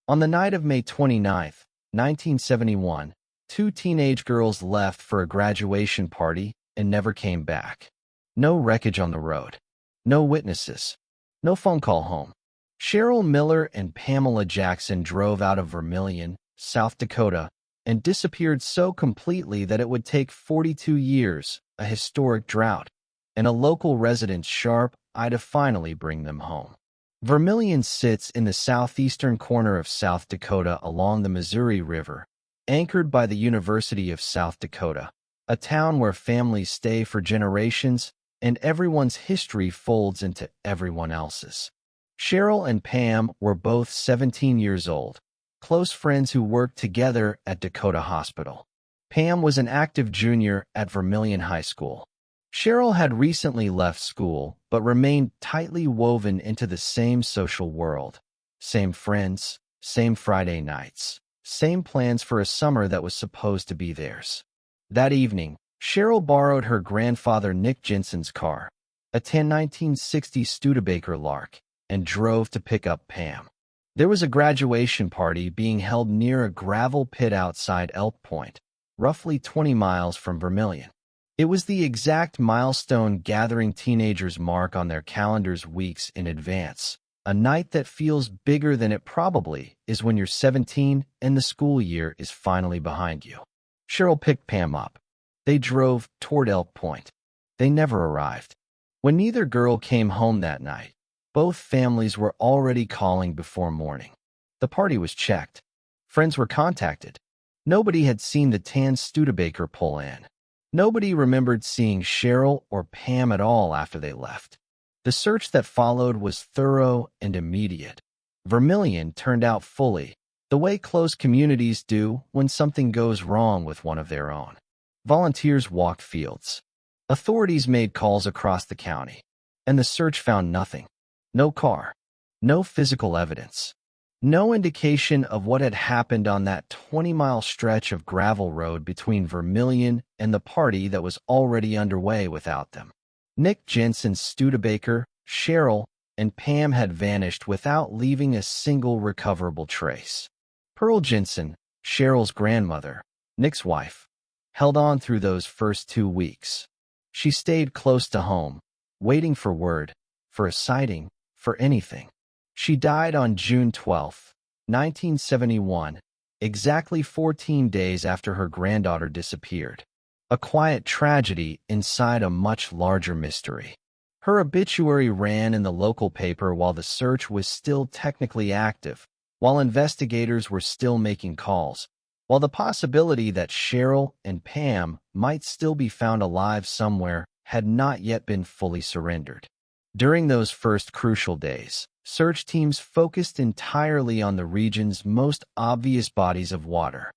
On the night of May 29th, 1971, two teenage girls left for a graduation party and never came back. No wreckage on the road. No witnesses. No phone call home. Cheryl Miller and Pamela Jackson drove out of Vermilion, South Dakota, and disappeared so completely that it would take 42 years, a historic drought, and a local resident's sharp eye to finally bring them home. Vermilion sits in the southeastern corner of South Dakota along the Missouri River, anchored by the University of South Dakota, a town where families stay for generations and everyone's history folds into everyone else's. Cheryl and Pam were both 17 years old, close friends who worked together at Dakota Hospital. Pam was an active junior at Vermilion High School. Cheryl had recently left school but remained tightly woven into the same social world. Same friends, same Friday nights, same plans for a summer that was supposed to be theirs. That evening, Cheryl borrowed her grandfather Nick Jensen's car, a 1960 Studebaker Lark, and drove to pick up Pam. There was a graduation party being held near a gravel pit outside Elk Point, roughly 20 miles from Vermilion. It was the exact milestone gathering teenagers mark on their calendars weeks in advance, a night that feels bigger than it probably is when you're 17 and the school year is finally behind you. Cheryl picked Pam up. They drove toward Elk Point. They never arrived. When neither girl came home that night, both families were already calling before morning. The party was checked. Friends were contacted. Nobody had seen the tan Studebaker pull in. Nobody remembered seeing Cheryl or Pam at all after they left. The search that followed was thorough and immediate. Vermilion turned out fully, the way close communities do when something goes wrong with one of their own. Volunteers walked fields. Authorities made calls across the county, and the search found nothing. No car, no physical evidence, no indication of what had happened on that 20-mile stretch of gravel road between Vermilion and the party that was already underway without them. Nick Jensen's Studebaker, Cheryl, and Pam had vanished without leaving a single recoverable trace. Pearl Jensen, Cheryl's grandmother, Nick's wife, held on through those first 2 weeks. She stayed close to home, waiting for word, for a sighting, for anything. She died on June 12, 1971, exactly 14 days after her granddaughter disappeared. A quiet tragedy inside a much larger mystery. Her obituary ran in the local paper while the search was still technically active, while investigators were still making calls, while the possibility that Cheryl and Pam might still be found alive somewhere had not yet been fully surrendered. During those first crucial days, search teams focused entirely on the region's most obvious bodies of water.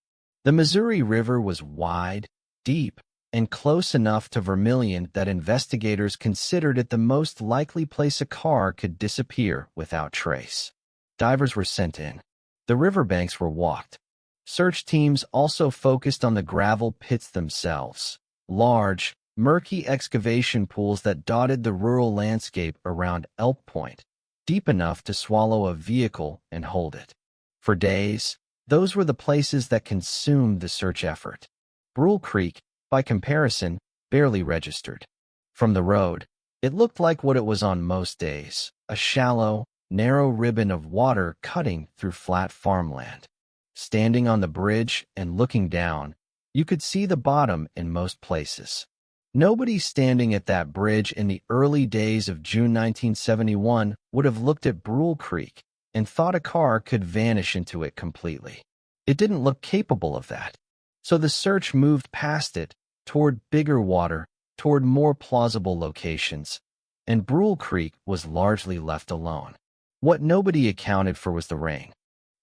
The Missouri River was wide, deep, and close enough to Vermilion that investigators considered it the most likely place a car could disappear without trace. Divers were sent in. The riverbanks were walked. Search teams also focused on the gravel pits themselves, large, murky excavation pools that dotted the rural landscape around Elk Point, deep enough to swallow a vehicle and hold it. For days, those were the places that consumed the search effort. Brule Creek, by comparison, barely registered. From the road, it looked like what it was on most days, a shallow, narrow ribbon of water cutting through flat farmland. Standing on the bridge and looking down, you could see the bottom in most places. Nobody standing at that bridge in the early days of June 1971 would have looked at Brule Creek and thought a car could vanish into it completely. It didn't look capable of that. So the search moved past it, toward bigger water, toward more plausible locations, and Brule Creek was largely left alone. What nobody accounted for was the rain.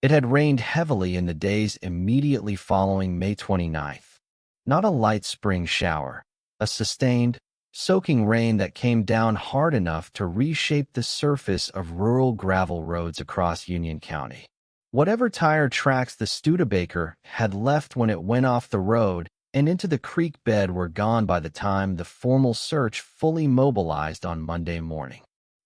It had rained heavily in the days immediately following May 29th. Not a light spring shower, a sustained, soaking rain that came down hard enough to reshape the surface of rural gravel roads across Union County. Whatever tire tracks the Studebaker had left when it went off the road and into the creek bed were gone by the time the formal search fully mobilized on Monday morning.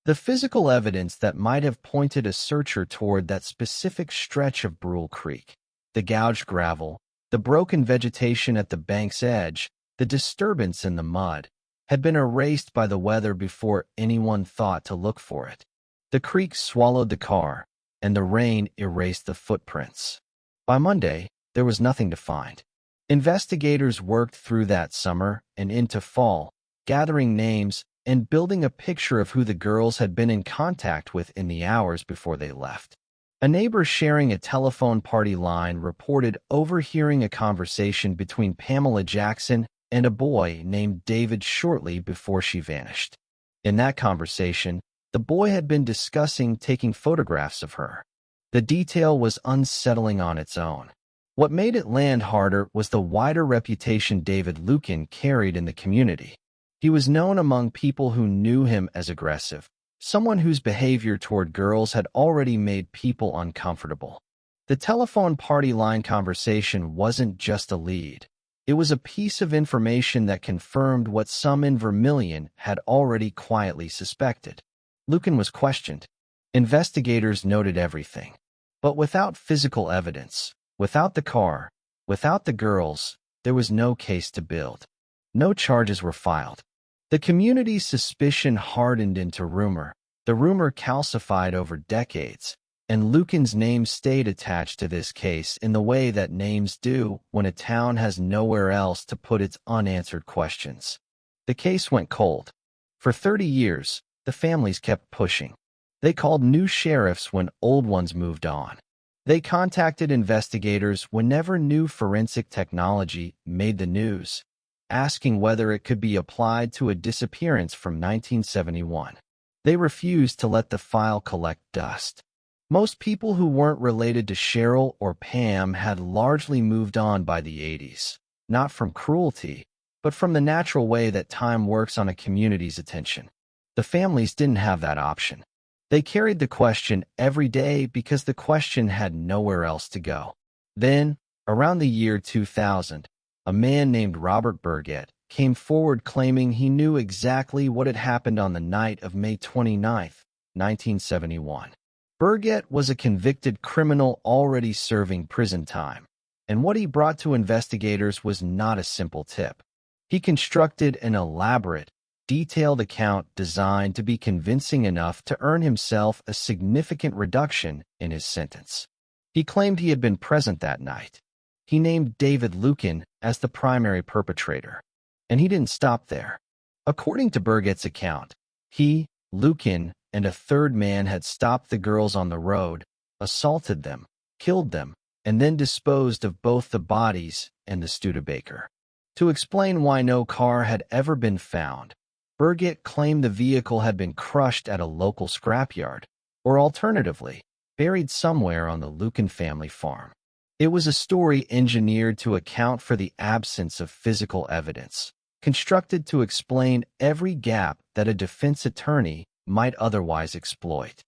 The physical evidence that might have pointed a searcher toward that specific stretch of Brule Creek. The gouged gravel, the broken vegetation at the bank's edge, the disturbance in the mud, had been erased by the weather before anyone thought to look for it. The creek swallowed the car, and the rain erased the footprints. By Monday, there was nothing to find. Investigators worked through that summer and into fall, gathering names and building a picture of who the girls had been in contact with in the hours before they left. A neighbor sharing a telephone party line reported overhearing a conversation between Pamela Jackson and a boy named David shortly before she vanished. In that conversation, the boy had been discussing taking photographs of her. The detail was unsettling on its own. What made it land harder was the wider reputation David Lukin carried in the community. He was known among people who knew him as aggressive, someone whose behavior toward girls had already made people uncomfortable. The telephone party line conversation wasn't just a lead. It was a piece of information that confirmed what some in Vermilion had already quietly suspected. Lukin was questioned. Investigators noted everything. But without physical evidence, without the car, without the girls, there was no case to build. No charges were filed. The community's suspicion hardened into rumor. The rumor calcified over decades, and Lukin's name stayed attached to this case in the way that names do when a town has nowhere else to put its unanswered questions. The case went cold. For 30 years, the families kept pushing. They called new sheriffs when old ones moved on. They contacted investigators whenever new forensic technology made the news, asking whether it could be applied to a disappearance from 1971. They refused to let the file collect dust. Most people who weren't related to Cheryl or Pam had largely moved on by the 80s, not from cruelty, but from the natural way that time works on a community's attention. The families didn't have that option. They carried the question every day because the question had nowhere else to go. Then, around the year 2000, a man named Robert Burgett came forward claiming he knew exactly what had happened on the night of May 29, 1971. Burgett was a convicted criminal already serving prison time, and what he brought to investigators was not a simple tip. He constructed an elaborate, detailed account designed to be convincing enough to earn himself a significant reduction in his sentence. He claimed he had been present that night. He named David Lukin as the primary perpetrator. And he didn't stop there. According to Burgett's account, he, Lukin, and a third man had stopped the girls on the road, assaulted them, killed them, and then disposed of both the bodies and the Studebaker. To explain why no car had ever been found, Burgett claimed the vehicle had been crushed at a local scrapyard, or alternatively, buried somewhere on the Lukin family farm. It was a story engineered to account for the absence of physical evidence, constructed to explain every gap that a defense attorney might otherwise exploit.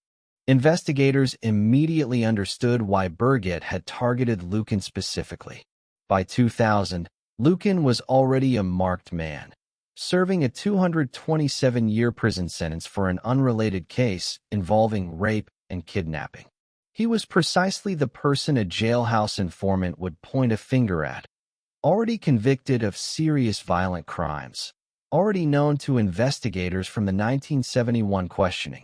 Investigators immediately understood why Burgett had targeted Lukin specifically. By 2000, Lukin was already a marked man, serving a 227-year prison sentence for an unrelated case involving rape and kidnapping. He was precisely the person a jailhouse informant would point a finger at, already convicted of serious violent crimes, already known to investigators from the 1971 questioning,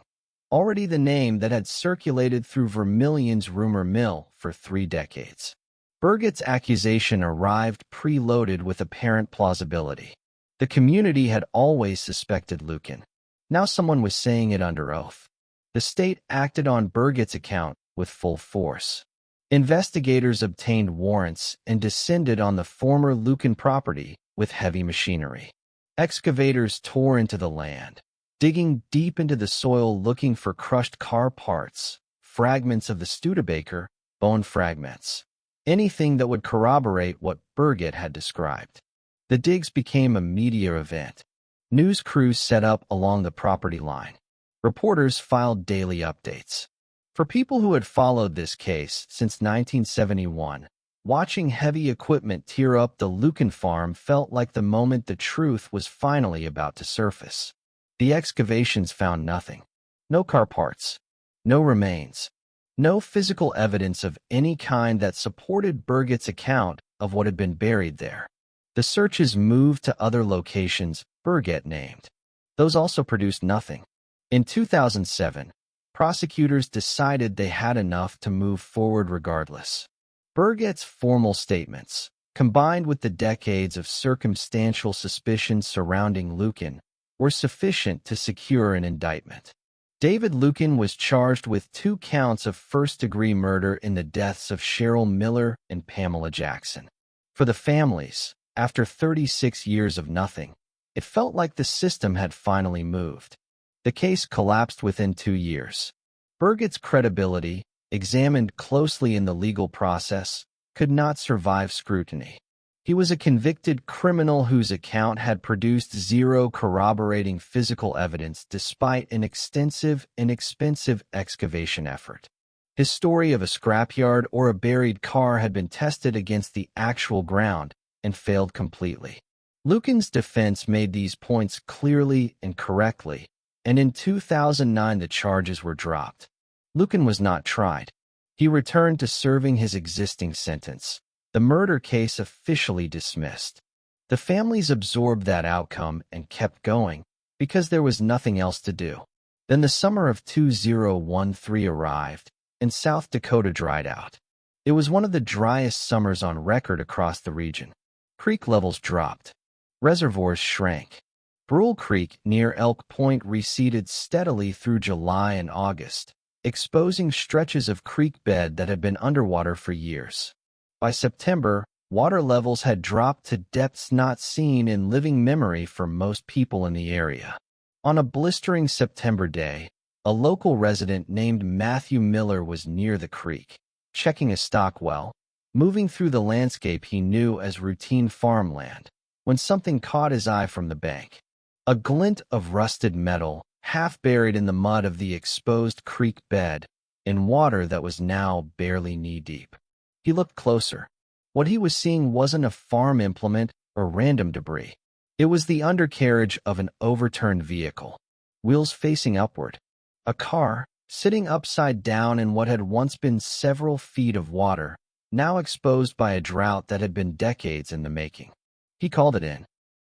already the name that had circulated through Vermilion's rumor mill for 3 decades. Burgett's accusation arrived preloaded with apparent plausibility. The community had always suspected Lukin. Now someone was saying it under oath. The state acted on Burgett's account with full force. Investigators obtained warrants and descended on the former Lukin property with heavy machinery. Excavators tore into the land, digging deep into the soil looking for crushed car parts, fragments of the Studebaker, bone fragments, anything that would corroborate what Burgett had described. The digs became a media event. News crews set up along the property line. Reporters filed daily updates. For people who had followed this case since 1971, watching heavy equipment tear up the Lukin farm felt like the moment the truth was finally about to surface. The excavations found nothing. No car parts. No remains. No physical evidence of any kind that supported Burgett's account of what had been buried there. The searches moved to other locations Burgett named. Those also produced nothing. In 2007, prosecutors decided they had enough to move forward regardless. Burgett's formal statements, combined with the decades of circumstantial suspicion surrounding Lukin, were sufficient to secure an indictment. David Lukin was charged with 2 counts of first-degree murder in the deaths of Cheryl Miller and Pamela Jackson. For the families, after 36 years of nothing, it felt like the system had finally moved. The case collapsed within 2 years. Burgett's credibility, examined closely in the legal process, could not survive scrutiny. He was a convicted criminal whose account had produced 0 corroborating physical evidence despite an extensive and expensive excavation effort. His story of a scrapyard or a buried car had been tested against the actual ground and failed completely. Lukin's defense made these points clearly and correctly, and in 2009 the charges were dropped. Lukin was not tried. He returned to serving his existing sentence. The murder case officially dismissed. The families absorbed that outcome and kept going because there was nothing else to do. Then the summer of 2013 arrived, and South Dakota dried out. It was one of the driest summers on record across the region. Creek levels dropped. Reservoirs shrank. Brule Creek near Elk Point receded steadily through July and August, exposing stretches of creek bed that had been underwater for years. By September, water levels had dropped to depths not seen in living memory for most people in the area. On a blistering September day, a local resident named Matthew Miller was near the creek, checking a stock well, moving through the landscape he knew as routine farmland, when something caught his eye from the bank. A glint of rusted metal, half buried in the mud of the exposed creek bed, in water that was now barely knee-deep. He looked closer. What he was seeing wasn't a farm implement or random debris. It was the undercarriage of an overturned vehicle, wheels facing upward. A car, sitting upside down in what had once been several feet of water, now exposed by a drought that had been decades in the making. He called it in.